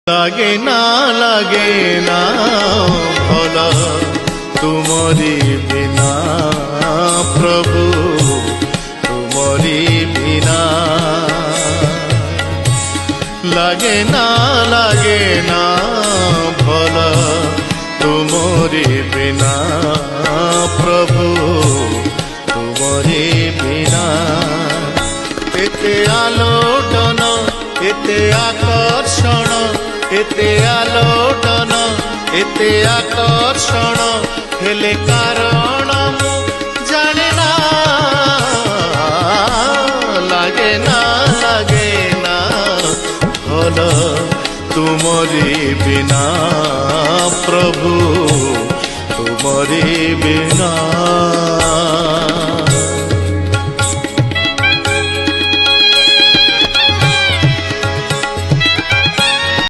লাগে না ভল তুমরি বিনা প্রভু তুমরি বিনা লাগে না ভল তুমরি বিনা প্রভু তুমরি বিনা এতে আলোড়ন এতে আকর্ষণ এতে আলোড়ন এতে আকর্ষণ হেলে কারণ মু জানে না লাগে না ভল তুমরি বিনা প্রভু তুমরি বিনা।